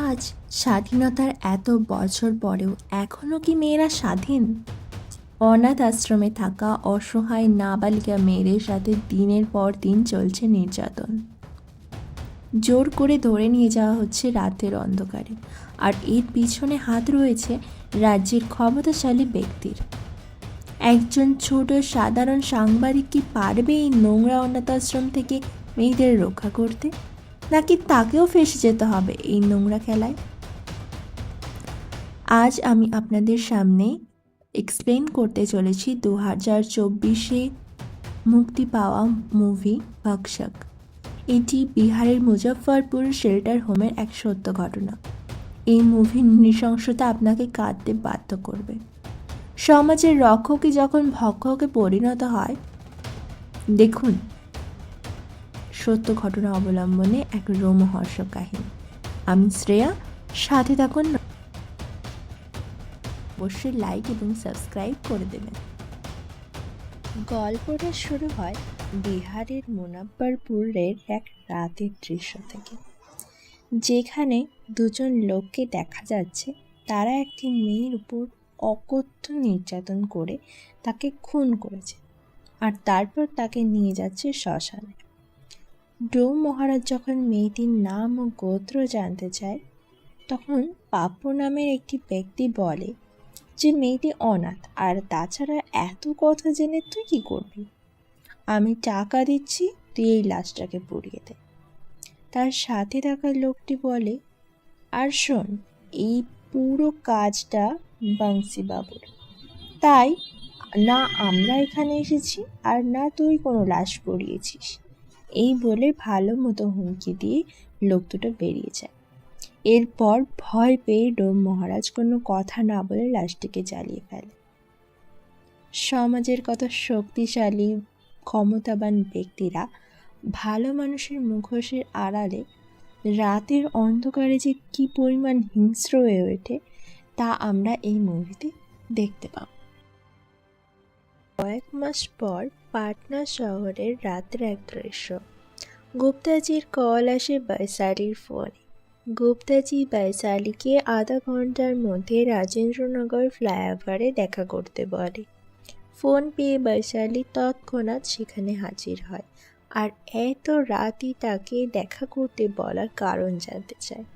আজ স্বাধীনতার এত বছর পরেও এখনও কি মেয়েরা স্বাধীন? অনাথ আশ্রমে থাকা অসহায় নাবালিকা মেয়েদের সাথে দিনের পর দিন চলছে নির্যাতন। জোর করে ধরে নিয়ে যাওয়া হচ্ছে রাতের অন্ধকারে, আর এর পিছনে হাত রয়েছে রাজ্যের ক্ষমতাশালী ব্যক্তির। একজন ছোট সাধারণ সাংবাদিক কি পারবে এই নোংরা অনাথ আশ্রম থেকে মেয়েদের রক্ষা করতে, নাকি তাকেও ফেঁসে যেতে হবে এই নোংরা খেলায়? আজ আমি আপনাদের সামনে এক্সপ্লেন করতে চলেছি 2024-এ মুক্তি পাওয়া মুভি ভক্ষক। এটি বিহারের মুজফ্ফরপুর শেল্টার হোমের এক সত্য ঘটনা। এই মুভির নৃশংসতা আপনাকে কাঁদতে বাধ্য করবে। সমাজের রক্ষকই যখন ভক্ষকে পরিণত হয়, দেখুন সত্য ঘটনা অবলম্বনে এক রোমহর্ষক কাহিনী। আমি শ্রেয়া, সাথে থাকুন। অবশ্যই লাইক এবং সাবস্ক্রাইব করে দেবেন। গল্পটা শুরু হয় বিহারের মুজফ্ফরপুরের এক রাতের দৃশ্য থেকে, যেখানে দুজন লোককে দেখা যাচ্ছে তারা একটি মেয়ের উপর অকথ্য নির্যাতন করে তাকে খুন করেছে, আর তারপর তাকে নিয়ে যাচ্ছে শ্মশানে। ডোম মহারাজ যখন মেয়েটির নাম ও গোত্র জানতে চায়, তখন পাপ্পু নামের একটি ব্যক্তি বলে যে মেয়েটি অনাথ, আর তাছাড়া এত কথা জেনে তুই কি করবি? আমি টাকা দিচ্ছি, তুই এই লাশটাকে পুড়িয়ে দে। তার সাথে থাকা লোকটি বলে, আর শোন, এই পুরো কাজটা বংশীবাবুর, তাই না আমরা এখানে এসেছি আর না তুই কোনো লাশ পুড়িয়েছিস। এই বলে ভালো মতো হুমকি দিয়ে লোক দুটো বেরিয়ে যায়। এরপর ভয় পেয়ে ডোম মহারাজ কোনো কথা না বলে লাশটিকে জ্বালিয়ে ফেলে। সমাজের কত শক্তিশালী ক্ষমতাবান ব্যক্তিরা ভালো মানুষের মুখোশের আড়ালে রাতের অন্ধকারে যে কী পরিমাণ হিংস্র হয়ে ওঠে, তা আমরা এই মুভিতে দেখতে পাব। কয়েক মাস পর পাটনা শহরের রাতের এক দৃশ্য। গুপ্তাজির কল আসে বৈশালীর ফোনে। গুপ্তাজি বৈশালীকে আধা ঘন্টার মধ্যে রাজেন্দ্রনগর ফ্লাইওভারে দেখা করতে বলে। ফোন পেয়ে বৈশালী তৎক্ষণাৎ সেখানে হাজির হয়, আর এত রাতই তাকে দেখা করতে বলার কারণ জানতে চায়।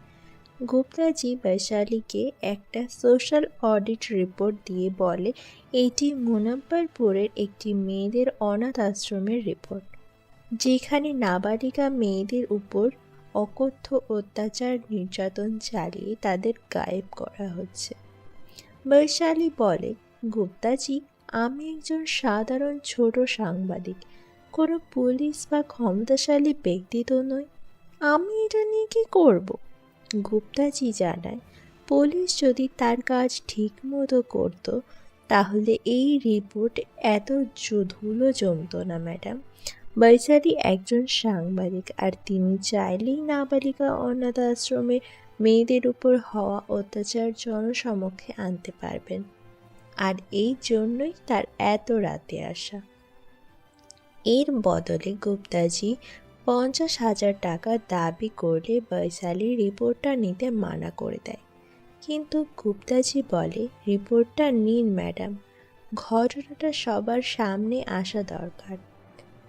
গুপ্তাজি বৈশালীকে একটা সোশ্যাল অডিট রিপোর্ট দিয়ে বলে এটি মুজফ্ফরপুরের একটি মেয়েদের অনাথ আশ্রমের রিপোর্ট, যেখানে নাবালিকা মেয়েদের উপর অকথ্য অত্যাচার নির্যাতন চালিয়ে তাদের গায়েব করা হচ্ছে। বৈশালী বলে, গুপ্তাজি, আমি একজন সাধারণ ছোট সাংবাদিক, কোনো পুলিশ বা ক্ষমতাশালী ব্যক্তি তো নই, আমি এটা নিয়ে কী করব? গুপ্তাজি জানায়, পুলিশ যদি তার কাজ ঠিক মতো করত তাহলে এই রিপোর্ট এত ধুলো জমতো না ম্যাডাম। বৈশালী একজন সাংবাদিক, আর তিনি চাইলেই নাবালিকা অনাথ আশ্রমে মেয়েদের উপর হওয়া অত্যাচার জনসমক্ষে আনতে পারবেন, আর এই জন্যই তার এত রাতে আসা। এর বদলে গুপ্তাজি 50,000 টাকা দাবি করলে বৈশালী রিপোর্টটা নিতে মানা করে দেয়। কিন্তু গুপ্তাজি বলে, রিপোর্টটা নিন ম্যাডাম, ঘটনাটা সবার সামনে আসা দরকার।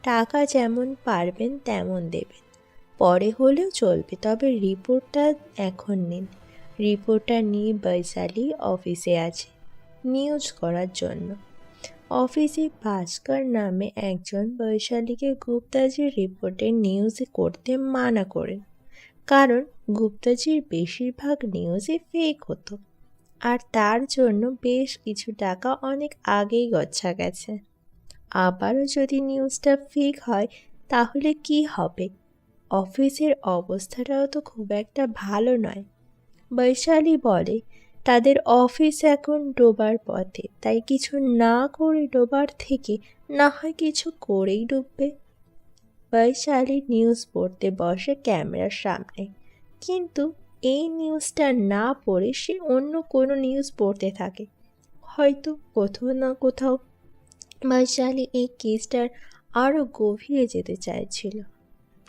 টাকা যেমন পারবেন তেমন দেবেন, পরে হলেও চলবে, তবে রিপোর্টটা এখন নিন। রিপোর্টটা নিয়ে বৈশালী অফিসে আছে নিউজ করার জন্য। অফিসে ভাস্কর নামে একজন বৈশালীকে গুপ্তাজির রিপোর্টে নিউজ করতে মানা করেন, কারণ গুপ্তাজির বেশিরভাগ নিউজই ফেক হতো, আর তার জন্য বেশ কিছু টাকা অনেক আগেই গচ্ছা গেছে। আবারও যদি নিউজটা ফেক হয় তাহলে কি হবে? অফিসের অবস্থাটাও তো খুব একটা ভালো নয়। বৈশালী বলে, তাদের অফিস এখন ডোবার পথে, তাই কিছু না করে ডোবার থেকে না হয় কিছু করেই ডুববে। বৈশালী নিউজ পড়তে বসে ক্যামেরার সামনে, কিন্তু এই নিউজটা না পড়ে সে অন্য কোনো নিউজ পড়তে থাকে। হয়তো কোথাও না কোথাও বৈশালী এই কেসটার আরও গভীরে যেতে চাইছিল।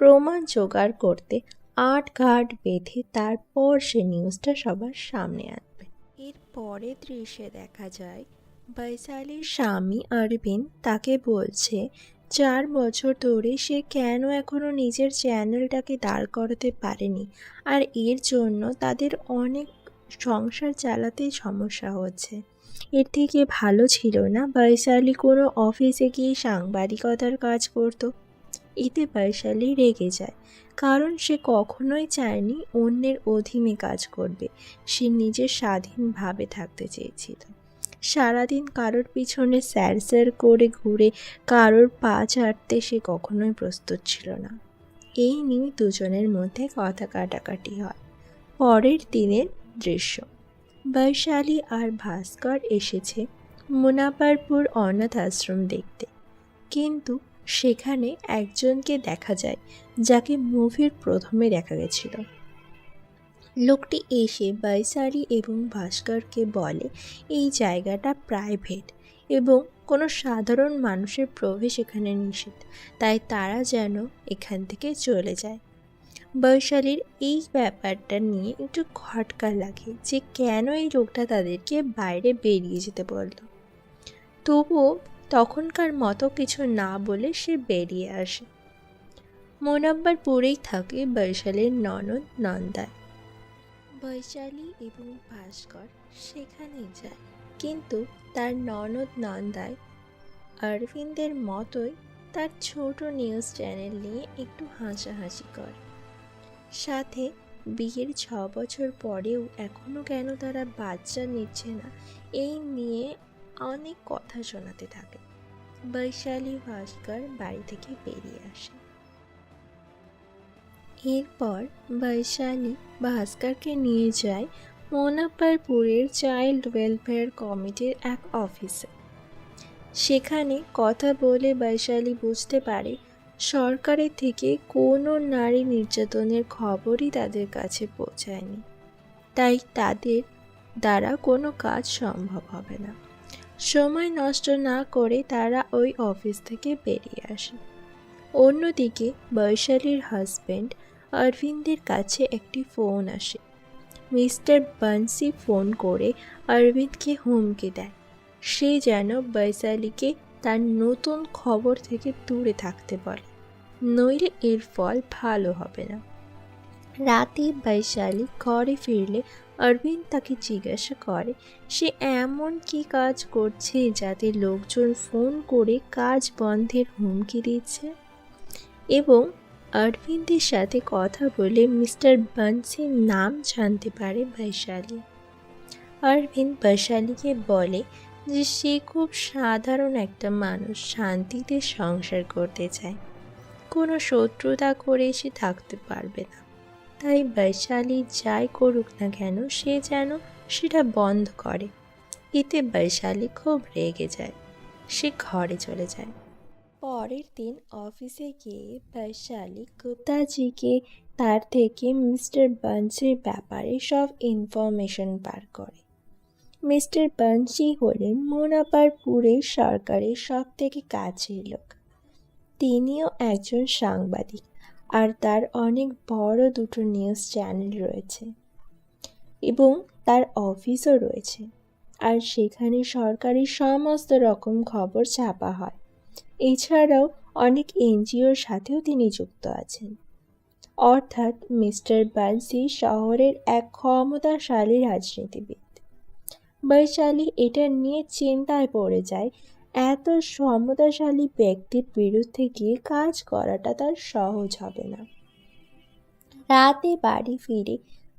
প্রমাণ জোগাড় করতে আট ঘাট বেঁধে তারপর সে নিউজটা সবার সামনে আনবে। এর পরের দৃশ্যে দেখা যায় বৈশালীর স্বামী অরবিন্দ তাকে বলছে 4 বছর ধরে সে কেন এখনো নিজের চ্যানেলটাকে দাঁড় করাতে পারেনি, আর এর জন্য তাদের অনেক সংসার চালাতে সমস্যা হচ্ছে। এর থেকে ভালো ছিল না বৈশালী কোনো অফিসে গিয়ে সাংবাদিকতার কাজ করতো। এতে বৈশালী রেগে যায়, কারণ সে কখনোই চায়নি অন্যের অধীনে কাজ করবে। সে নিজের স্বাধীনভাবে থাকতে চেয়েছিল। সারাদিন কারোর পিছনে স্যার স্যার করে ঘুরে কারোর পা চাটতে সে কখনোই প্রস্তুত ছিল না। এই নিয়ে দুজনের মধ্যে কথা কাটাকাটি হয়। পরের দিনের দৃশ্য, বৈশালী আর ভাস্কর এসেছে মুনাফারপুর অনাথ আশ্রম দেখতে, কিন্তু সেখানে একজনকে দেখা যায় যাকে মুভির প্রথমে দেখা গেছিল। লোকটি এসে বৈশালী এবং ভাস্করকে বলে এই জায়গাটা প্রাইভেট এবং কোনো সাধারণ মানুষের প্রবেশ এখানে নিষেধ, তাই তারা যেন এখান থেকে চলে যায়। বৈশালীর এই ব্যাপারটা নিয়ে একটু খটকা লাগে যে কেন এই লোকটা তাদেরকে বাইরে বেরিয়ে যেতে বলল। তবুও তখনকার মতো কিছু না বলে সে বেরিয়ে আসে। মোনাব্বরপুরেই থাকে বৈশালীর ননদ নন্দায়। বৈশালী এবং ভাস্কর সেখানে যায়, কিন্তু তার ননদ নন্দায় অরবিন্দের মতোই তার ছোট নিউজ চ্যানেল নিয়ে একটু হাসাহাসি করে। সাথে বিয়ের 6 বছর পরেও এখনও কেন তারা বাচ্চা নিচ্ছে না এই নিয়ে অনেক কথা শোনাতে থাকে। বৈশালী ভাস্কর বাড়ি থেকে বেরিয়ে আসে। এরপর বৈশালী ভাস্করকে নিয়ে যায় মোনাফারপুরের চাইল্ড ওয়েলফেয়ার কমিটির এক অফিসে। সেখানে কথা বলে বৈশালী বুঝতে পারে সরকারের থেকে কোনো নারী নির্যাতনের খবরই তাদের কাছে পৌঁছায়নি, তাই তাদের দ্বারা কোনো কাজ সম্ভব হবে না। সময় নষ্ট না করে তারা ওই অফিস থেকে বেরিয়ে আসে। অন্যদিকে বৈশালীর হাজব্যান্ড অরবিন্দের কাছে একটি ফোন আসে। মিস্টার বান্সি ফোন করে অরবিন্দকে হুমকি দেয় সে যেন বৈশালীকে তার নতুন খবর থেকে দূরে থাকতে বলে, নইলে এর ফল ভালো হবে না। রাতে বৈশালী ঘরে ফিরলে অরবিন্দ তাকে জিজ্ঞাসা করে সে এমন কি কাজ করছে যাতে লোকজন ফোন করে কাজ বন্ধের হুমকি দিচ্ছে, এবং অরবিন্দের সাথে কথা বলে মিস্টার বান্সির নাম জানতে পারে বৈশালী। অরবিন্দ বৈশালীকে বলে যে সে খুব সাধারণ একটা মানুষ, শান্তিতে সংসার করতে চায়, কোনো শত্রুতা করে সে থাকতে পারবে না। তাই বৈশালী যাই করুক না কেন সে যেন সেটা বন্ধ করে। এতে বৈশালী খুব রেগে যায়, সে ঘরে চলে যায়। পরের দিন অফিসে গিয়ে বৈশালী গুপ্তাজিকে তার থেকে মিস্টার বান্সির ব্যাপারে সব ইনফরমেশন বার করে। মিস্টার বান্সি হলেন মুনাফারপুরের সরকারের সব থেকে কাছের লোক। তিনিও একজন সাংবাদিক, আর তার অনেক বড় দুটো নিউজ চ্যানেল রয়েছে এবং তার অফিসও রয়েছে, আর সেখানে সরকারি সমস্ত রকম খবর ছাপা হয়। এছাড়াও অনেক এনজিওর সাথেও তিনি যুক্ত আছেন। অর্থাৎ মিস্টার বান্সি শহরের এক ক্ষমতাশালী রাজনীতিবিদ। বৈশালী এটা নিয়ে চিন্তায় পড়ে যায়, এত ক্ষমতাশালী ব্যক্তির বিরুদ্ধে গিয়ে কাজ করাটা তার সহজ হবে না। রাতে বাড়ি ফিরে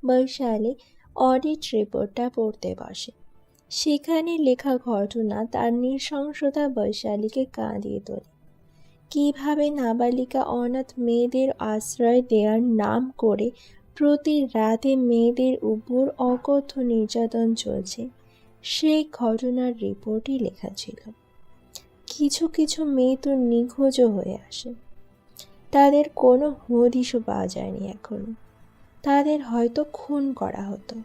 বৈশালী অডিট রিপোর্টটা পড়তে বসে। সেখানে লেখা ঘটনা তার নৃশংসতা বৈশালীকে কাঁদিয়ে তোলে। কীভাবে নাবালিকা অনাথ মেয়েদের আশ্রয় দেওয়ার নাম করে প্রতি রাতে মেয়েদের উপর অকথ্য নির্যাতন চলছে, সেই ঘটনার রিপোর্টই লেখা ছিল। কিছু কিছু মেয়ে তো নিখোঁজও হয়ে আসে, তাদের কোনো হদিশও পাওয়া যায়নি এখনো, তাদের হয়তো খুন করা হতো।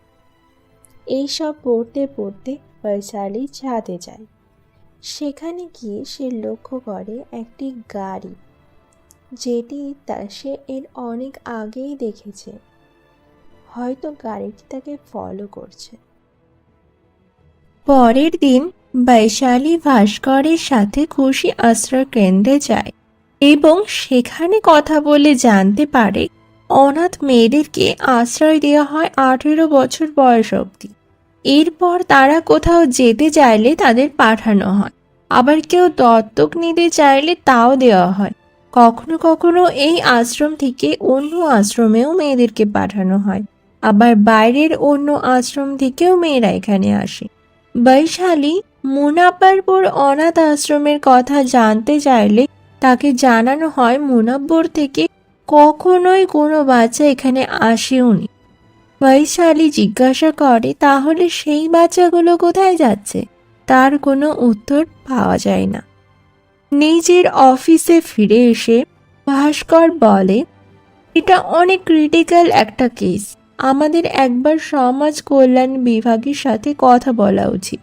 এইসব পড়তে পড়তে বৈশালী ছাদে যায়। সেখানে গিয়ে সে লক্ষ্য করে একটি গাড়ি যেটি সে এর অনেক আগেই দেখেছে। হয়তো গাড়িটি তাকে ফলো করছে। পরের দিন বৈশালী ভাস্করের সাথে খুশি আশ্রয় কেন্দ্রে যায় এবং সেখানে কথা বলে জানতে পারে অনাথ মেয়েদেরকে আশ্রয় দেওয়া হয় 18 বছর বয়স অবধি। এরপর তারা কোথাও যেতে চাইলে তাদের পাঠানো হয়, আবার কেউ দত্তক নিতে চাইলে তাও দেওয়া হয়। কখনো কখনো এই আশ্রম থেকে অন্য আশ্রমেও মেয়েদেরকে পাঠানো হয়, আবার বাইরের অন্য আশ্রম থেকেও মেয়েরা এখানে আসে। বৈশালী মুনাব্বরপুর অনাথ আশ্রমের কথা জানতে চাইলে তাকে জানানো হয় মুনাব্বর থেকে কখনোই কোনো বাচ্চা এখানে আসেওনি। বৈশালী জিজ্ঞাসা করে তাহলে সেই বাচ্চাগুলো কোথায় যাচ্ছে। তার কোনো উত্তর পাওয়া যায় না। নিজের অফিসে ফিরে এসে ভাস্কর বলে, এটা অনেক ক্রিটিক্যাল একটা কেস, আমাদের একবার সমাজ কল্যাণ বিভাগের সাথে কথা বলা উচিত।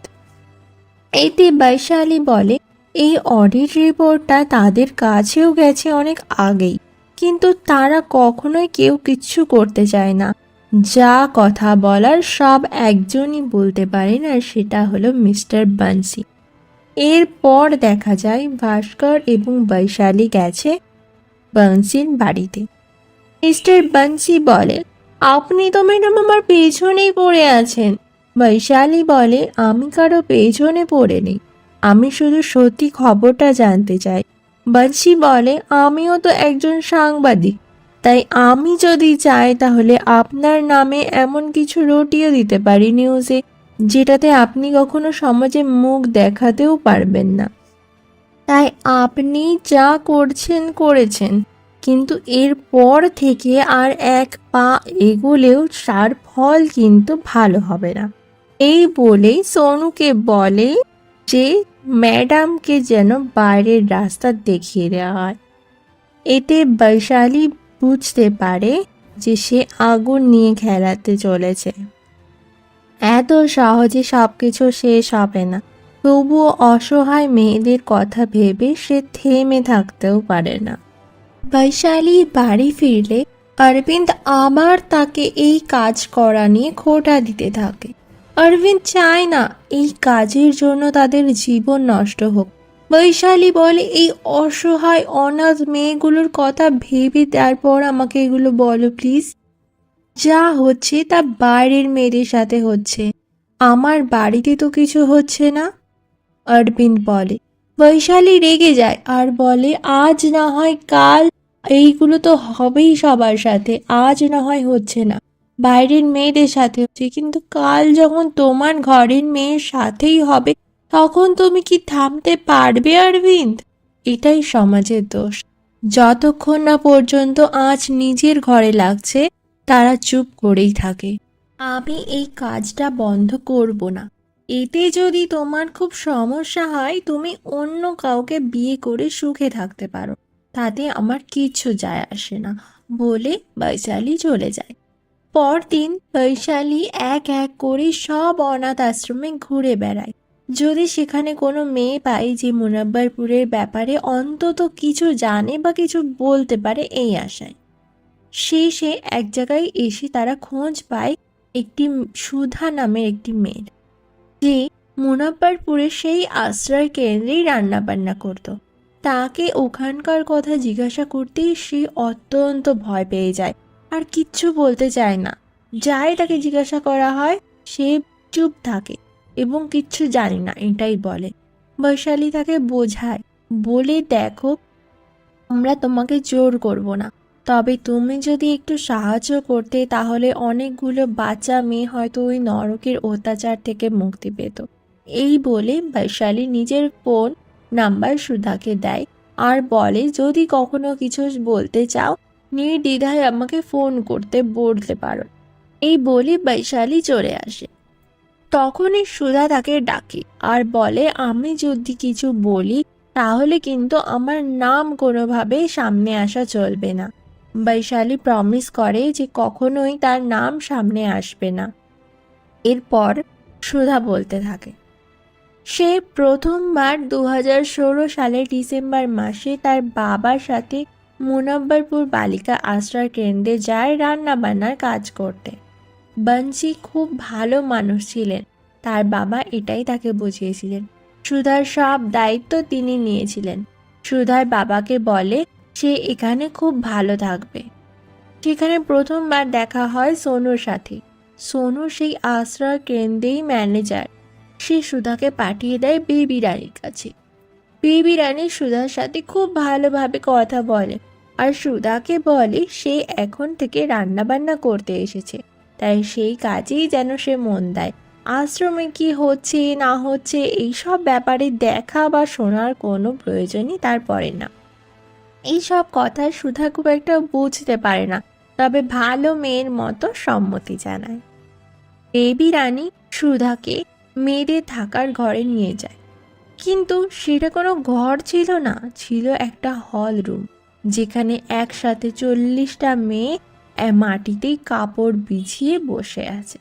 এতে বৈশালী বলে এই অডিট রিপোর্টটা তাদের কাছেও গেছে অনেক আগেই, কিন্তু তারা কখনোই কেউ কিচ্ছু করতে চায় না। যা কথা বলার সব একজনই বলতে পারেন, আর সেটা হলো মিস্টার বানসি। এরপর দেখা যায় ভাস্কর এবং বৈশালী গেছে বানসির বাড়িতে। মিস্টার বানসি বলে, আপনি তো ম্যাডাম আমার পেছনেই পড়ে আছেন। বৈশালী বলে, আমি কারো পেছনে পড়ে নেই, আমি শুধু সত্যি খবরটা জানতে চাই। বানসি বলে, আমিও তো একজন সাংবাদিক, তাই আমি যদি চাই তাহলে আপনার নামে এমন কিছু রটিয়ে দিতে পারি নিউজে, যেটাতে আপনি কখনো সমাজে মুখ দেখাতেও পারবেন না। তাই আপনি যা করছেন করেছেন, কিন্তু এরপর থেকে আর এক পা এগোলেও তার ফল কিন্তু ভালো হবে না। এই বলেই সোনুকে বলে যে ম্যাডামকে যেন বাইরের রাস্তা দেখিয়ে দেওয়া হয়। এতে বৈশালী বুঝতে পারে যে সে আগুন নিয়ে খেলাতে চলেছে। এত সহজে সবকিছু শেষ হবে না। তবুও অসহায় মেয়েদের কথা ভেবে সে থেমে থাকতেও পারে না। বৈশালী বাড়ি ফিরলে অরবিন্দ আবার তাকে এই কাজ করা নিয়ে খোঁটা দিতে থাকে। অরবিন্দ চায় না এই কাজের জন্য তাদের জীবন নষ্ট হোক। বৈশালী বলে, এই অসহায় অনাথ মেয়েগুলোর কথা ভেবে তারপর আমাকে এগুলো বলো প্লিজ। যা হচ্ছে তা বাইরের মেয়েদের সাথে হচ্ছে, আমার বাড়িতে তো কিছু হচ্ছে না। অরবিন্দ বলে। বৈশালী রেগে যায় আর বলে, আজ না হয় কাল এইগুলো তো হবেই সবার সাথে, আজ না হয় হচ্ছে না, বাইরের মেয়েদের সাথে হচ্ছে, কিন্তু কাল যখন তোমার ঘরের মেয়ের সাথেই হবে তখন তুমি কি থামতে পারবে অরবিন্দ? এটাই সমাজের দোষ। যতক্ষণ না পর্যন্ত আঁচ নিজের ঘরে লাগছে তারা চুপ করেই থাকে। আমি এই কাজটা বন্ধ করব না। এতে যদি তোমার খুব সমস্যা হয় তুমি অন্য কাউকে বিয়ে করে সুখে থাকতে পারো, তাতে আমার কিচ্ছু যায় আসে না বলে বৈশালী চলে যায়। পরদিন বৈশালী এক এক করে সব অনাথ আশ্রমে ঘুরে বেড়ায়, যদি সেখানে কোনো মেয়ে পায় যে মুনাব্বরপুরের ব্যাপারে অন্তত কিছু জানে বা কিছু বলতে পারে এই আশায়। শেষে এক জায়গায় এসে তারা খোঁজ পায় একটি সুধা নামের একটি মেয়ের, যে মুনাব্বরপুরের সেই আশ্রয় কেন্দ্রেই রান্নাবান্না করত। তাকে ওখানকার কথা জিজ্ঞাসা করতেই সে অত্যন্ত ভয় পেয়ে যায় আর কিচ্ছু বলতে চায় না। যাই তাকে জিজ্ঞাসা করা হয় সে চুপ থাকে এবং কিচ্ছু জানি না এটাই বলে। বৈশালী তাকে বোঝায়, বলে দেখো আমরা তোমাকে জোর করব না, তবে তুমি যদি একটু সাহায্য করতে তাহলে অনেকগুলো বাচ্চা মেয়ে হয়তো ওই নরকের অত্যাচার থেকে মুক্তি পেত। এই বলে বৈশালী নিজের ফোন নাম্বার সুধাকে দেয় আর বলে, যদি কখনো কিছু বলতে চাও নির্দ্বিধায় আমাকে ফোন করতে বলতে পারো। এই বলে বৈশালী চলে আসে। তখনই সুধা তাকে ডাকে আর বলে, আমি যদি কিছু বলি তাহলে কিন্তু আমার নাম কোনোভাবে সামনে আসা চলবে না। বৈশালী প্রমিস করে যে কখনোই তার নাম সামনে আসবে না। এরপর সুধা বলতে থাকে, সে প্রথমবার 2016 সালের ডিসেম্বর মাসে তার বাবার সাথে মুনব্বরপুর বালিকা আশ্রয় কেন্দ্রে যায় রান্না বান্নার কাজ করতে। বানশি খুব ভালো মানুষ ছিলেন, তার বাবা এটাই তাকে বুঝিয়েছিলেন। সুধার সব দায়িত্ব তিনি নিয়েছিলেন। সুধার বাবাকে বলে সে এখানে খুব ভালো থাকবে। সেখানে প্রথমবার দেখা হয় সোনুর সাথে। সোনু সেই আশ্রয় কেন্দ্রেই ম্যানেজার। সে সুধাকে পাঠিয়ে দেয় বেবি রানীর কাছে। বেবি রানী সুধার সাথে খুব ভালোভাবে কথা বলে আর সুধাকে বলে সে এখন থেকে রান্না বান্না করতে এসেছে, তাই সেই কাজেই যেন সে মন দেয়। আশ্রমে কি হচ্ছে না হচ্ছে এইসব ব্যাপারে দেখা বা শোনার কোনো প্রয়োজনই তার পড়ে না। এইসব কথা সুধা খুব একটা বুঝতে পারে না, তবে ভালো মেয়ের মতো সম্মতি জানায়। বেবি রানী সুধাকে মেয়েদের থাকার ঘরে নিয়ে যায়, কিন্তু সেটা কোনো ঘর ছিল না, ছিল একটা হল রুম, যেখানে একসাথে 40টা মেয়ে মাটিতেই কাপড় বিছিয়ে বসে আছে।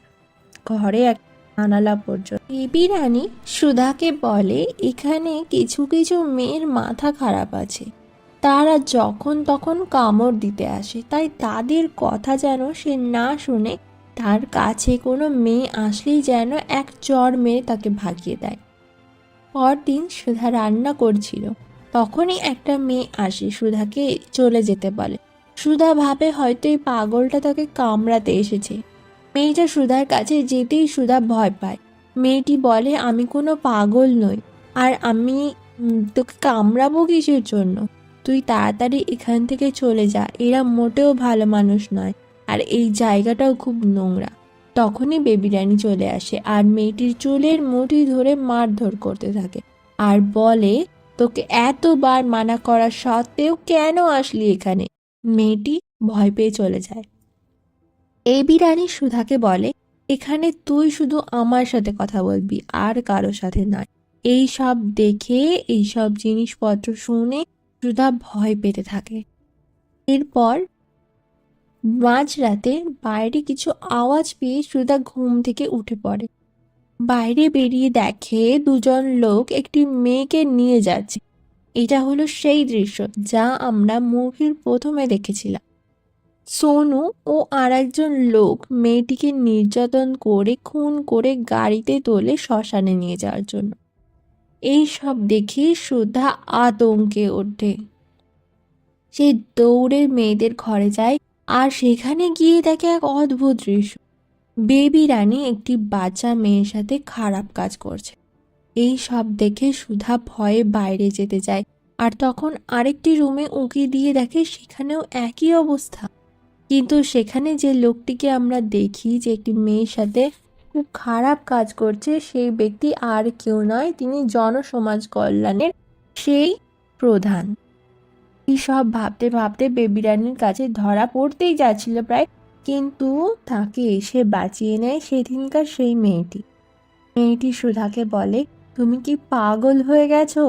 ঘরে এক জানালা পর্যন্ত। বেবি রানী সুধাকে বলে এখানে কিছু কিছু মেয়ের মাথা খারাপ আছে, তারা যখন তখন কামড় দিতে আসে, তাই তাদের কথা যেন সে না শুনে তার কাছে কোনো মেয়ে আসলেই যেন এক চড় মেরে তাকে ভাগিয়ে দেয়। পরদিন সুধা রান্না করছিল, তখনই একটা মেয়ে আসে সুধাকে চলে যেতে বলে। সুধা ভাবে হয়তো এই পাগলটা তাকে কামড়াতে এসেছে। মেয়েটা সুধার কাছে যেতেই সুধা ভয় পায়। মেয়েটি বলে আমি কোনো পাগল নই, আর আমি তোকে কামড়াবো কিসের জন্য? তুই তাড়াতাড়ি এখান থেকে চলে যা, এরা মোটেও ভালো মানুষ নয়, আর এই জায়গাটাও খুব নোংরা। তখনই বেবি রানী চলে আসে আর মেয়েটির চুলের মুঠি ধরে মারধর করতে থাকে আর বলে তোকে এতবার মানা করা সত্ত্বেও কেন আসলি এখানে? মেয়েটি ভয় পেয়ে চলে যায়। বেবি রানী সুধাকে বলে এখানে তুই শুধু আমার সাথে কথা বলবি, আর কারো সাথে নয়। এই সব দেখে, এই সব জিনিসপত্র শুনে সুধা ভয় পেতে থাকে। এরপর মাঝরাতে বাইরে কিছু আওয়াজ পেয়ে সুধা ঘুম থেকে উঠে পড়ে। বাইরে বেরিয়ে দেখে দুজন লোক একটি মেয়েকে নিয়ে যাচ্ছে। এটা হলো সেই দৃশ্য যা আমরা মুভির প্রথমে দেখেছিলাম। সোনু ও আর একজন লোক মেয়েটিকে নির্যাতন করে খুন করে গাড়িতে তোলে শ্মশানে নিয়ে যাওয়ার জন্য। এই সব দেখে সুধা আতঙ্কে ওঠে। সে দৌড়ে মেয়েদের ঘরে যায় আর সেখানে গিয়ে দেখে এক অদ্ভুত দৃশ্য। বেবি রানী একটি বাচ্চা মেয়ের সাথে খারাপ কাজ করছে। এই সব দেখে সুধা ভয়ে বাইরে যেতে যায়, আর তখন আরেকটি রুমে উঁকি দিয়ে দেখে সেখানেও একই অবস্থা। কিন্তু সেখানে যে লোকটিকে আমরা দেখি যে একটি মেয়ের সাথে খুব খারাপ কাজ করছে, সেই ব্যক্তি আর কেউ নয়, তিনি জনসমাজ কল্যাণের সেই প্রধান। এই সব ভাবতে ভাবতে বেবি রানীর কাছে ধরা পড়তেই যাচ্ছিল প্রায়, কিন্তু তাকে এসে বাঁচিয়ে নেয় সেদিনকার সেই মেয়েটি। মেয়েটি সুধাকে বলে তুমি কি পাগল হয়ে গেছো?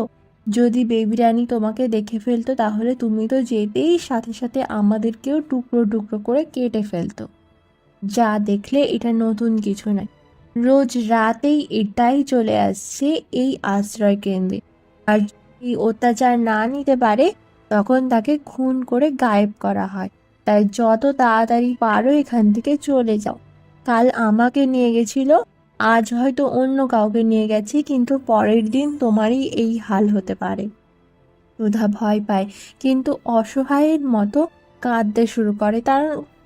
যদি বেবি রানী তোমাকে দেখে ফেলতো তাহলে তুমি তো যেতেই সাথে সাথে আমাদেরকেও টুকরো টুকরো করে কেটে ফেলতো। যা দেখলে এটা নতুন কিছু নয়, রোজ রাতেই এটাই চলে আসছে এই আশ্রয় কেন্দ্রে, আর এই অত্যাচার না নিতে পারে তখন তাকে খুন করে গায়েব করা হয়। তাই যত তাড়াতাড়ি পারো এখান থেকে চলে যাও। কাল আমাকে নিয়ে গেছিল, আজ হয়তো অন্য কাউকে নিয়ে গেছে, কিন্তু পরের দিন তোমারই এই হাল হতে পারে। সুধা ভয় পায়, কিন্তু অসহায়ের মতো কাঁদতে শুরু করে,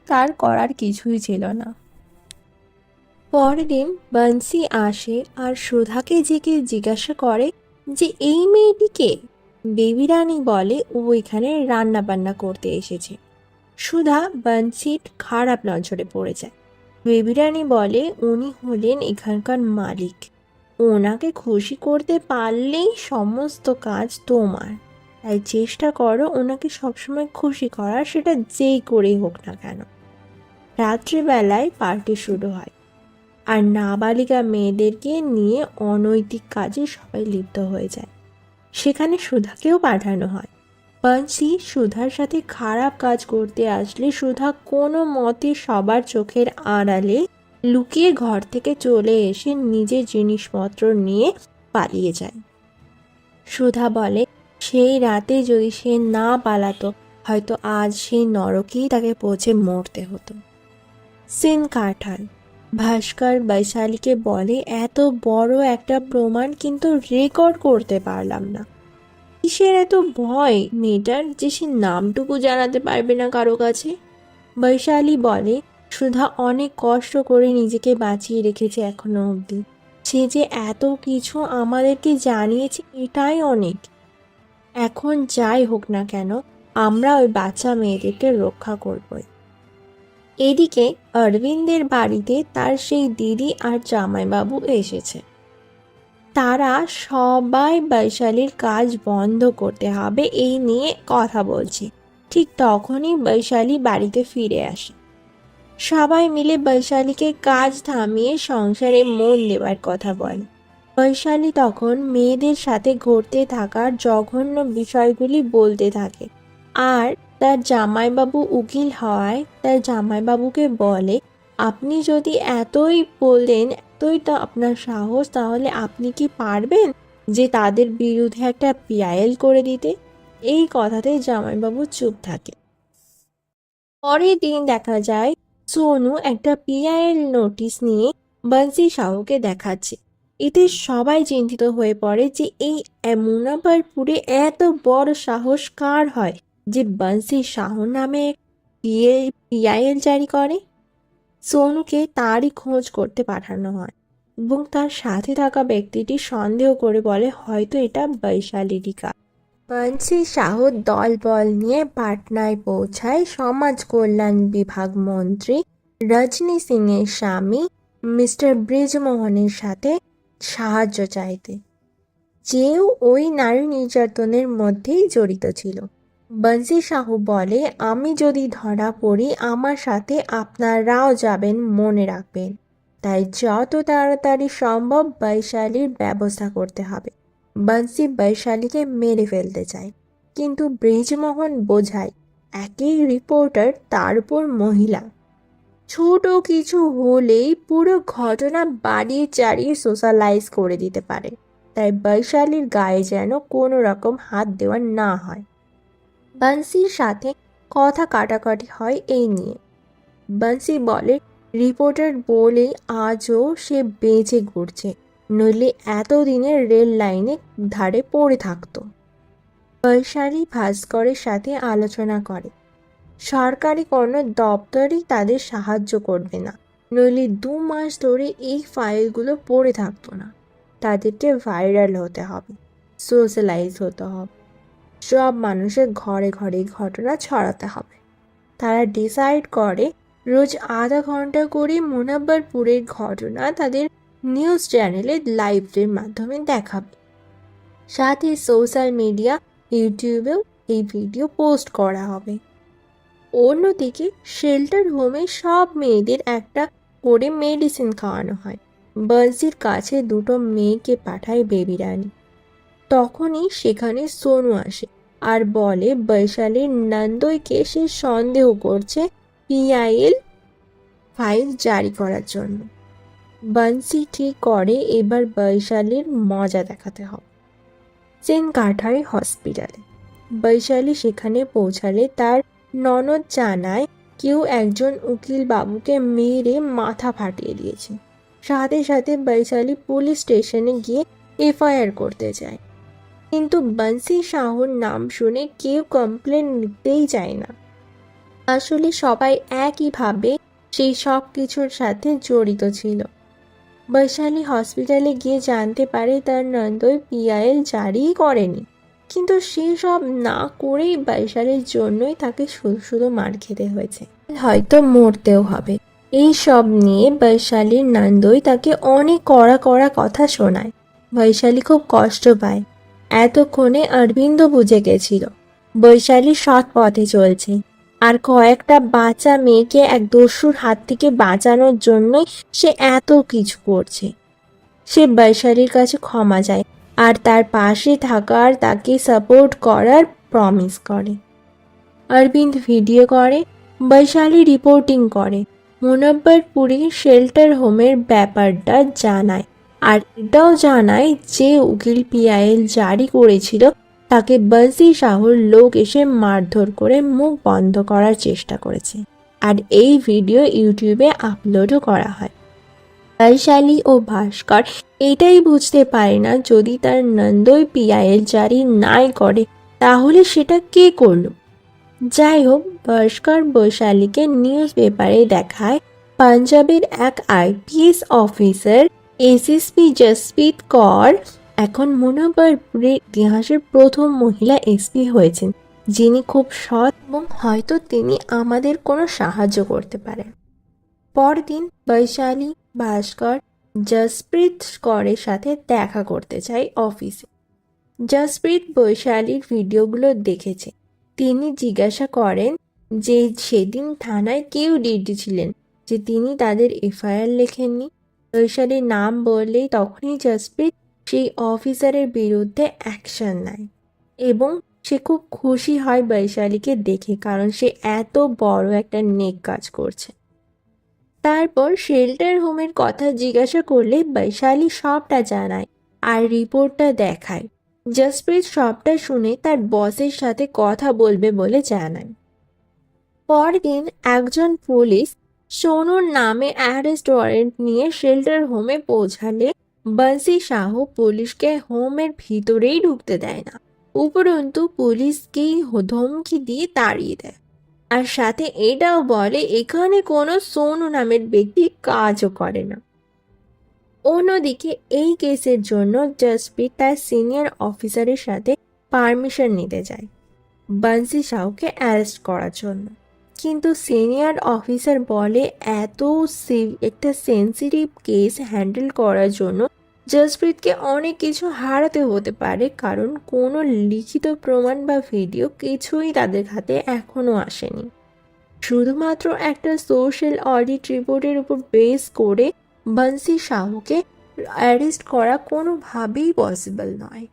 তার করার কিছুই ছিল না। পরের দিন বান্সি আসে আর সুধাকে জিজ্ঞাসা করে যে এই মেয়েটিকে। বেবি রানী বলে ও এখানে রান্না বান্না করতে এসেছে। সুধা বান্সির খারাপ নজরে পড়ে যায়। বেবি রানী বলে উনি হলেন এখানকার মালিক, ওনাকে খুশি করতে পারলেই সমস্ত কাজ তোমার, তাই চেষ্টা করো ওনাকে সবসময় খুশি করার, সেটা যেই করেই হোক না কেন। রাত্রিবেলায় পার্টি শুরু হয় আর নাবালিকা মেয়েদেরকে নিয়ে অনৈতিক কাজে সবাই লিপ্ত হয়ে যায়। সেখানে সুধাকেও পাঠানো হয়। বান্সি সুধার সাথে খারাপ কাজ করতে আসলে সুধা কোনো মতে সবার চোখের আড়ালে লুকিয়ে ঘর থেকে চলে এসে নিজের জিনিসপত্র নিয়ে পালিয়ে যায়। সুধা বলে সেই রাতে যদি সে না পালাতো হয়তো আজ সেই নরকেই তাকে পৌঁছে মরতে হতো। সিন কাঁঠাল। ভাস্কর বৈশালীকে বলে, এত বড় একটা প্রমাণ কিন্তু রেকর্ড করতে পারলাম না। কিসের এত ভয় মেয়েটার যে সে নামটুকু জানাতে পারবে না কারো কাছে? বৈশালী বলে, সুধা অনেক কষ্ট করে নিজেকে বাঁচিয়ে রেখেছে এখনো অবধি। সে যে এত কিছু আমাদেরকে জানিয়েছে এটাই অনেক। এখন যাই হোক না কেন আমরা ওই বাচ্চা মেয়েদেরকে রক্ষা করবই। এদিকে অরবিন্দের বাড়িতে তার সেই দিদি আর জামাইবাবু এসেছে। তারা সবাই বৈশালীর কাজ বন্ধ করতে হবে এই নিয়ে কথা বলছে। ঠিক তখনই বৈশালী বাড়িতে ফিরে আসে। সবাই মিলে বৈশালীকে কাজ থামিয়ে সংসারে মন দেওয়ার কথা বলে। বৈশালী তখন মেয়েদের সাথে ঘটতে থাকা জঘন্য বিষয়গুলি বলতে থাকে আর তার জামাইবাবু উকিল হওয়ায় তার জামাইবাবুকে বলে, আপনি যদি এতই বললেন, এতই তো আপনার সাহস, তাহলে আপনি কি পারবেন যে তাদের বিরুদ্ধে একটা পিআইএল করে দিতে? এই কথাতে জামাইবাবু চুপ থাকে। পরের দিন দেখা যায় সোনু একটা পিআইএল নোটিশ নিয়ে বন্সি সাহুকে দেখাচ্ছে। এতে সবাই চিন্তিত হয়ে পড়ে যে এই মুনাফরপুরে এত বড় সাহস কার হয় যে বন্সি সাহু নামে পিআইএল জারি করে। সোনুকে তারই খোঁজ করতে পাঠানো হয় এবং তার সাথে থাকা ব্যক্তিটি সন্দেহ করে বলে হয়তো এটা বৈশালীরই কাজ। বন্সি সাহু দলবল নিয়ে পাটনায় পৌঁছায় সমাজ কল্যাণ বিভাগ মন্ত্রী রজনী সিং এর স্বামী মিস্টার ব্রিজমোহনের সাথে সাহায্য চাইতে, যেও ওই নারী নির্যাতনের মধ্যেই জড়িত ছিল। বন্সি সাহু বলে, আমি যদি ধরা পড়ি আমার সাথে আপনারাও যাবেন, মনে রাখবেন। তাই যত তাড়াতাড়ি সম্ভব বৈশালীর ব্যবস্থা করতে হবে। বন্সি বৈশালীকে মেরে ফেলতে চায়, কিন্তু ব্রিজমোহন বোঝায় একই রিপোর্টার, তার উপর মহিলা, ছোট কিছু হলেই পুরো ঘটনা বাড়িয়ে চাড়িয়ে সোশ্যালাইজ করে দিতে পারে। তাই বৈশালীর গায়ে যেন কোনো রকম হাত দেওয়া না হয়। বন্সির সাথে কথা কাটাকাটি হয় এই নিয়ে। বন্সি বলে, রিপোর্টার বলেই আজও সে বেঁচে ঘুরছে, নইলে এতদিনের রেল লাইনে ধারে পড়ে থাকতো। বৈশালী ভাস্করের সাথে আলোচনা করে সরকারি কোনো দপ্তরই তাদের সাহায্য করবে না, নইলে 2 মাস ধরে এই ফাইলগুলো পড়ে থাকতো না। তাদেরকে ভাইরাল হতে হবে, সোশ্যালাইজ হতে হবে, সব মানুষের ঘরে ঘরে ঘটনা ছড়াতে হবে। তারা ডিসাইড করে রোজ আধা ঘন্টা করে মুনাব্বরপুরের ঘটনা তাদের নিউজ চ্যানেলে লাইভের মাধ্যমে দেখাবে। সাথে সোশ্যাল মিডিয়া, ইউটিউবেও এই ভিডিও পোস্ট করা হবে। অন্যদিকে শেল্টার হোমে সব মেয়েদের একটা করে মেডিসিন খাওয়ানো হয়। বন্সির কাছে 2টো মেয়েকে পাঠায় বেবি রানী। তখনই সেখানে সোনু আসে আর বলে বৈশালীর নন্দইকে সে সন্দেহ করছে পিআইএল ফাইল জারি করার জন্য। বন্সি ঠিক করে এবার বৈশালীর মজা দেখাতে হবে। সেন কাঠাই হসপিটালে। বৈশালী সেখানে পৌঁছালে তার ননদ জানায় কেউ একজন উকিল বাবুকে মেরে মাথা ফাটিয়ে দিয়েছে। সাথে সাথে বৈশালী পুলিশ স্টেশনে গিয়ে এফআইআর করতে চায়, কিন্তু বন্সি সাহুর নাম শুনে কেউ কমপ্লেন নিতেই চায় না। আসলে সবাই একইভাবে সেই সব কিছুর সাথে জড়িত ছিল। বৈশালী হসপিটালে গিয়ে জানতে পারে তার নন্দই পিআইএল জারিই করেনি, কিন্তু সে সব না করেই বৈশালীর জন্যই তাকে শুধু শুধু মার খেতে হয়েছে, হয়তো মরতেও হবে। এই সব নিয়ে বৈশালীর নন্দই তাকে অনেক কড়া কড়া কথা শোনায়। বৈশালী খুব কষ্ট পায়। এতক্ষণে অরবিন্দ বুঝে গেছিল বৈশালী সৎ পথে চলছে, আর কয়েকটা বাচ্চা মেয়েকে এক দস্যুর হাত থেকে বাঁচানোর জন্যই সে এত কিছু করছে। সে বৈশালীর কাছে ক্ষমা চায় আর তার পাশে থাকার, তাকে সাপোর্ট করার প্রমিস করে। অরবিন্দ ভিডিও করে, বৈশালী রিপোর্টিং করে, মুনাব্বরপুরে শেল্টার হোমের ব্যাপারটা জানায়, আর এটাও জানায় যে উকিল পিআইএল জারি করেছিল তাকে বন্সি সাহুর লোক এসে মারধর করে মুখ বন্ধ করার চেষ্টা করেছে, আর এই ভিডিও ইউটিউবে আপলোডও করা হয়। বৈশালী ও ভাস্কর এটাই বুঝতে পারে না, যদি তার নন্দই পিআইএল জারি নাই করে তাহলে সেটা কে করল। যাই হোক, ভাস্কর বৈশালীকে নিউজ পেপারে দেখায় পাঞ্জাবের এক IPS officer SSP Jasprit Kaur এখন মুনাবারপুরের ইতিহাসের প্রথম মহিলা এসপি হয়েছেন, যিনি খুব সৎ এবং হয়তো তিনি আমাদের কোনো সাহায্য করতে পারেন। পরদিন বৈশালী ভাস্কর জসপ্রীত কৌরের সাথে দেখা করতে চায় অফিসে। জসপ্রীত বৈশালীর ভিডিওগুলো দেখেছে। তিনি জিজ্ঞাসা করেন যে সেদিন থানায় কেউ ডিউটি ছিলেন, যে তিনি তাদের এফআইআর লেখেননি। বৈশালীর নাম বললেই তখনই জসপ্রীত সেই অফিসারের বিরুদ্ধে অ্যাকশন নেয় এবং সে খুব খুশি হয় বৈশালীকে দেখে, কারণ সে এত বড় একটা নেক কাজ করছে। তারপর শেল্টার হোমের কথা জিজ্ঞাসা করলে বৈশালী সবটা জানায় আর রিপোর্টটা দেখায়। জসপ্রীত সবটা শুনে তার বসের সাথে কথা বলবে বলে জানায়। পরদিন একজন পুলিশ সোনুর নামে অ্যারেস্ট ওয়ারেন্ট নিয়ে শেল্টার হোমে পৌঁছালে বন্সি সাহু পুলিশকে হোমের ভিতরেই ঢুকতে দেয় না, উপরন্তু পুলিশকেই ধমকি দিয়ে তাড়িয়ে দেয়, আর সাথে এটাও বলে এখানে কোনো সোনু নামের ব্যক্তি কাজও করে না। অন্যদিকে এই কেসের জন্য জসপ্রীত তার সিনিয়র অফিসারের সাথে পারমিশন নিতে যায় বন্সি সাহুকে অ্যারেস্ট করার জন্য, কিন্তু সিনিয়র অফিসার বলে এত একটা সেন্সিটিভ কেস হ্যান্ডেল করার জন্য জসপ্রীতকে অনেক কিছু হারাতে হতে পারে, কারণ কোনো লিখিত প্রমাণ বা ভিডিও কিছুই তাদের হাতে এখনও আসেনি। শুধুমাত্র একটা সোশ্যাল অডিট রিপোর্টের উপর বেস করে বন্সি সাহুকে অ্যারেস্ট করা কোনোভাবেই পসিবল নয়।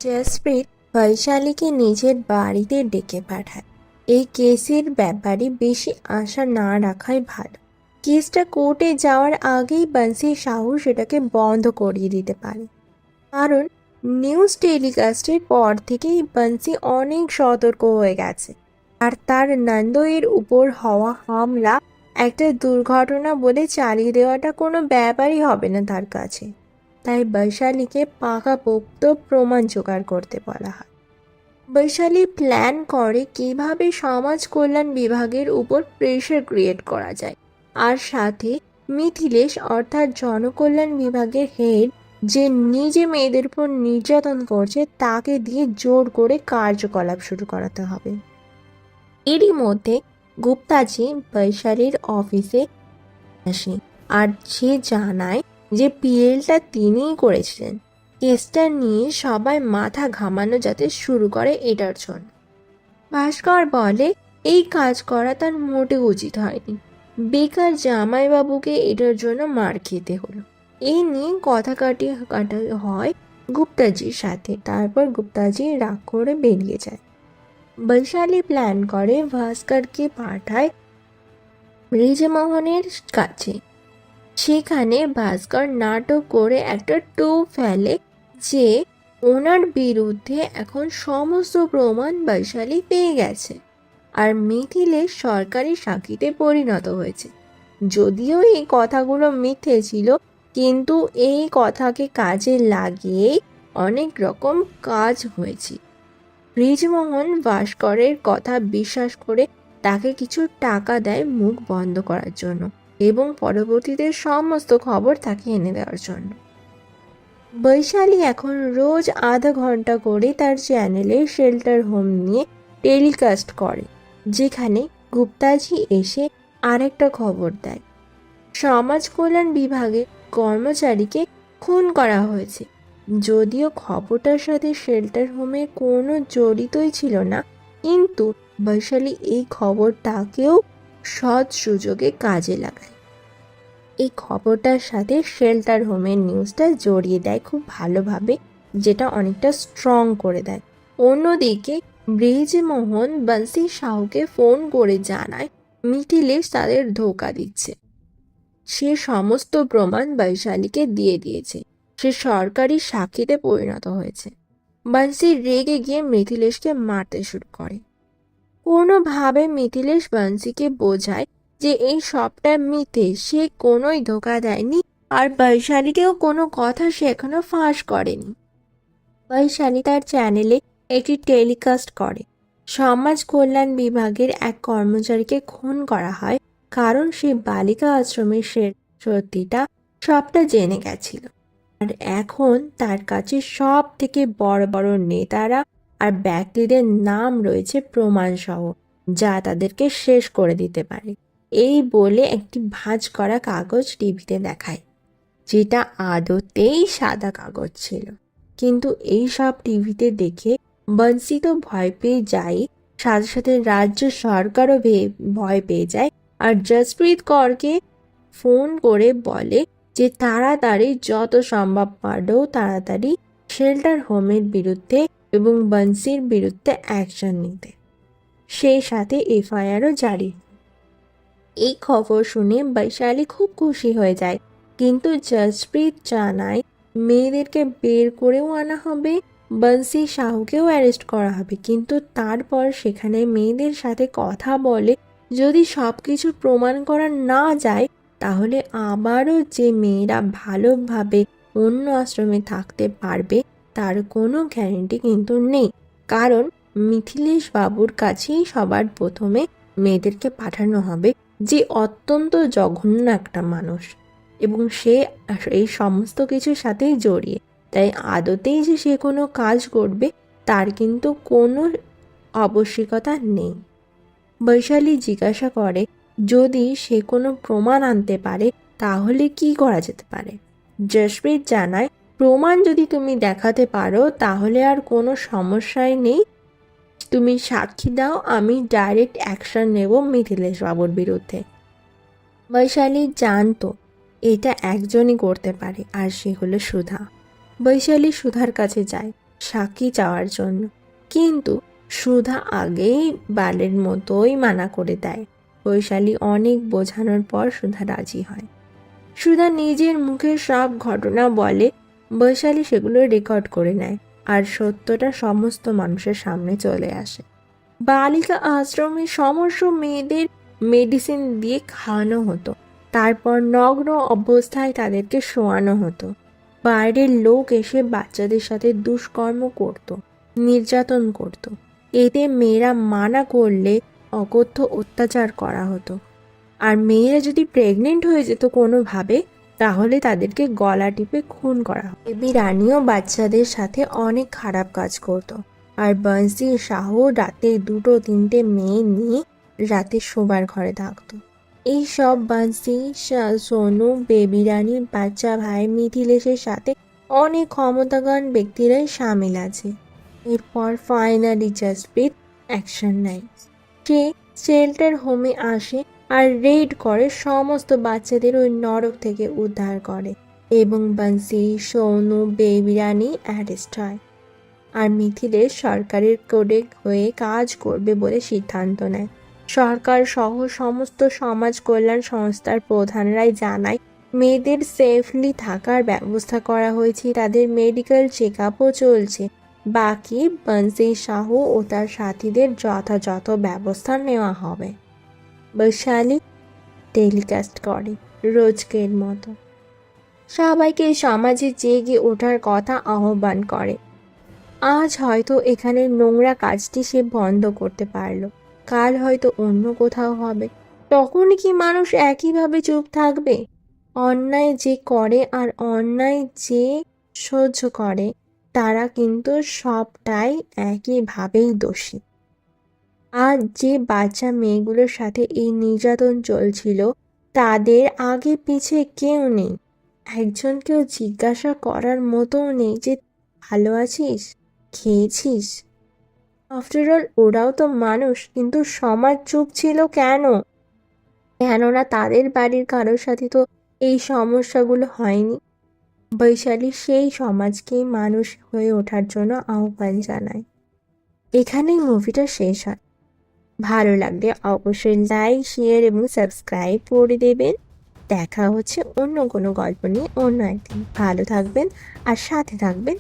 জসপ্রীত বৈশালীকে নিজের বাড়িতে ডেকে পাঠায়। এই কেসের ব্যাপারে বেশি আশা না রাখাই ভালো। কেসটা কোর্টে যাওয়ার আগেই বন্সি সাহু সেটাকে বন্ধ করিয়ে দিতে পারে, কারণ নিউজ টেলিকাস্টের পর থেকেই বন্সি অনেক সতর্ক হয়ে গেছে, আর তার নন্দইয়ের উপর হওয়া হামলা একটা দুর্ঘটনা বলে চালিয়ে দেওয়াটা কোনো ব্যাপারই হবে না তার কাছে। তাই বৈশালীকে পাকাপোক্ত প্রমাণ জোগাড় করতে বলা হয়। বৈশালী প্ল্যান করে কিভাবে সমাজ কল্যাণ বিভাগের উপর প্রেশার ক্রিয়েট করা যায়, আর সাথে মিথিলেশ অর্থাৎ জনকল্যাণ বিভাগের হেড, যে নিজে মেয়েদের উপর নির্যাতন করছে, তাকে দিয়ে জোর করে কার্যকলাপ শুরু করাতে হবে। এরই মধ্যে গুপ্তাজি বৈশালীর অফিসে আসে আর সে জানায় যে পিএলটা তিনিই করেছিলেন। কেসটা নিয়ে সবাই মাথা ঘামানো যাতে শুরু করে এটার জন্য। ভাস্কর বলে এই কাজ করা তার মোটে উচিত হয়নি, বেকার জামাইবাবুকে এটার জন্য মার খেতে হলো। এই নিয়ে কথা কাটা হয় গুপ্তাজির সাথে। তারপর গুপ্তাজি রাগ করে বেরিয়ে যায়। বৈশালী প্ল্যান করে ভাস্করকে পাঠায় ব্রিজমোহনের কাছে। সেখানে ভাস্কর নাটক করে একটা টোপ ফেলে যে ওনার বিরুদ্ধে এখন সমস্ত প্রমাণ বৈশালী পেয়ে গেছে আর মিথিলেশ সরকারি সাক্ষীতে পরিণত হয়েছে। যদিও এই কথাগুলো মিথ্যে ছিল, কিন্তু এই কথাকে কাজে লাগিয়ে অনেক রকম কাজ হয়েছে। ব্রিজমোহন ভাস্করের কথা বিশ্বাস করে তাকে কিছু টাকা দেয় মুখ বন্ধ করার জন্য এবং পরবর্তীতে সমস্ত খবর তাকে এনে দেওয়ার জন্য। বৈশালী এখন রোজ আধা ঘন্টা করে তার চ্যানেলে শেল্টার হোম নিয়ে টেলিকাস্ট করে, যেখানে গুপ্তাজি এসে আরেকটা খবর দেয় সমাজ কল্যাণ বিভাগের কর্মচারীকে খুন করা হয়েছে। যদিও খবরটার সাথে শেল্টার হোমে কোনো জড়িতই ছিল না, কিন্তু বৈশালী এই খবরটাকেও সৎ সুযোগে কাজে লাগায়। এই খবরটার সাথে শেল্টার হোমের নিউজটা জড়িয়ে দেয় খুব ভালোভাবে, যেটা অনেকটা স্ট্রং করে দেয়। অন্যদিকে ব্রিজমোহন বন্সি সাহুকে ফোন করে জানায় মিথিলেশ তাদের ধোঁকা দিচ্ছে। সে সমস্ত প্রমাণ বৈশালীকে দিয়ে দিয়েছে, সে সরকারি সাক্ষীতে পরিণত হয়েছে। বংশী রেগে গিয়ে মিথিলেশকে মারতে শুরু করে। কোনোভাবে মিথিলেশ বংশীকে বোঝায় যে এই সবটা মিথ্যে, সে কোনোই ধোকা দেয়নি আর বৈশালীকেও কোনো কথা সে এখনো ফাঁস করেনি। বৈশালী তার চ্যানেলে একটি টেলিকাস্ট করে সমাজ কল্যাণ বিভাগের এক কর্মচারীকে খুন করা হয় কারণ সে বালিকা আশ্রমের সত্যিটা সবটা জেনে গেছিল। আর এখন তার কাছে সব থেকে বড় বড় নেতারা আর ব্যক্তিদের নাম রয়েছে প্রমাণসহ, যা তাদেরকে শেষ করে দিতে পারে। এই বলে একটি ভাঁজ করা কাগজ টিভিতে দেখায়, যেটা আদতেই সাদা কাগজ ছিল। কিন্তু এই সব টিভিতে দেখে বংশী তো ভয় পেয়ে যায়, সাথে সাথে রাজ্য সরকারও ভয় পেয়ে যায় আর জসপ্রীত কৌরকে ফোন করে বলে যে তাড়াতাড়ি যত সম্ভব পারলেও তাড়াতাড়ি শেল্টার হোমের বিরুদ্ধে এবং বংশীর বিরুদ্ধে অ্যাকশন নিতে, সেই সাথে এফআইআরও জারি। এই খবর শুনে বৈশালী খুব খুশি হয়ে যায়, কিন্তু জসপ্রীত জানায় মেয়েদেরকে বের করেও আনা হবে, বংশী সাহুকেও অ্যারেস্ট করা হবে। কিন্তু তারপর সেখানে মেয়েদের সাথে কথা বলে যদি সব কিছু প্রমাণ করা না যায়, তাহলে আবারও যে মেয়েরা ভালোভাবে অন্য আশ্রমে থাকতে পারবে তার কোনো গ্যারেন্টি কিন্তু নেই, কারণ মিথিলেশ বাবুর কাছেই সবার প্রথমে মেয়েদেরকে পাঠানো হবে, যে অত্যন্ত জঘন্য একটা মানুষ এবং সে এই সমস্ত কিছুর সাথেই জড়িয়ে। তাই আদতেই যে সে কোনো কাজ করবে তার কিন্তু কোনো আবশ্যিকতা নেই। বৈশালী জিজ্ঞাসা করে যদি সে কোনো প্রমাণ আনতে পারে তাহলে কি করা যেতে পারে। জসপ্রীত জানায় প্রমাণ যদি তুমি দেখাতে পারো তাহলে আর কোনো সমস্যাই নেই, তুমি সাক্ষী দাও, আমি ডাইরেক্ট অ্যাকশন নেব মিথিলেশ বাবুর বিরুদ্ধে। বৈশালী জানতো এটা একজনই করতে পারে, আর সে হলো সুধা। বৈশালী সুধার কাছে যায় সাক্ষী চাওয়ার জন্য, কিন্তু সুধা আগেই বালের মতোই মানা করে দেয়। বৈশালী অনেক বোঝানোর পর সুধা রাজি হয়। সুধা নিজের মুখে সব ঘটনা বলে, বৈশালী সেগুলো রেকর্ড করে নেয় আর সত্যটা সমস্ত মানুষের সামনে চলে আসে। বালিকা আশ্রমে সমস্ত মেয়েদের মেডিসিন দিয়ে খাওয়ানো হতো, তারপর নগ্ন অবস্থায় তাদেরকে শোয়ানো হতো। বাইরের লোক এসে বাচ্চাদের সাথে দুষ্কর্ম করত, নির্যাতন করত। এতে মেয়েরা মানা করলে অকথ্য অত্যাচার করা হতো। আর মেয়েরা যদি প্রেগনেন্ট হয়ে যেত কোনোভাবে, তাহলে তাদেরকে গলা টিপে খুন করা হতো। বেবি রানীও বাচ্চাদের সাথে অনেক খারাপ কাজ করত। আর বংশী সাহু রাতে 2-3টে মেয়ে নিয়ে রাতে শোবার ঘরে থাকতো। এই সব বংশী, সোনু, বেবি রানী, বাচ্চা ভাই মিথিলেশের সাথে অনেক ক্ষমতাবান ব্যক্তিরাই সামিল আছে। এরপর ফাইনালি জসপ্রীত অ্যাকশন নেয়। সে শেল্টার হোমে আসে আর রেড করে সমস্ত বাচ্চাদের ওই নরক থেকে উদ্ধার করে এবং বংশী, সোনু, বেবি রানী অ্যারেস্ট হয়। আর মিথিলেশ সরকারের কোডে হয়ে কাজ করবে বলে সিদ্ধান্ত নেয়। সরকার সহ সমস্ত সমাজ কল্যাণ সংস্থার প্রধানরাই জানায় মেয়েদের সেফলি থাকার ব্যবস্থা করা হয়েছে, তাদের মেডিকেল চেক আপও চলছে। বাকি বংশী সাহু ও তার সাথীদের যথাযথ ব্যবস্থা নেওয়া হবে। বৈশালী টেলিকাস্ট করে রোজকের মতো, সবাইকে সমাজে জেগে ওঠার কথা আহ্বান করে। আজ হয়তো এখানে নোংরা কাজটি সে বন্ধ করতে পারলো, কাল হয়তো অন্য কোথাও হবে। তখন কি মানুষ একইভাবে চুপ থাকবে? অন্যায় যে করে আর অন্যায় যে সহ্য করে তারা কিন্তু সবটাই একইভাবেই দোষী। আজ যে বাচ্চা মেয়েগুলোর সাথে এই নির্যাতন চলছিল তাদের আগে পিছে কেউ নেই, একজনকেও জিজ্ঞাসা করার মতো নেই যে ভালো আছিস, খেয়েছিস। আফটার অল ওরাও তো মানুষ, কিন্তু সমাজ চুপ ছিল কেন? কেননা তাদের বাড়ির কারোর সাথে তো এই সমস্যাগুলো হয়নি। বৈশালী সেই সমাজকেই মানুষ হয়ে ওঠার জন্য আহ্বান জানায়। এখানেই মুভিটা শেষ হয়। ভালো লাগলে অবশ্যই লাইক, শেয়ার এবং সাবস্ক্রাইব করে দেবেন। দেখা হচ্ছে অন্য কোনো গল্প নিয়ে অন্য একদিন। ভালো থাকবেন আর সাথে থাকবেন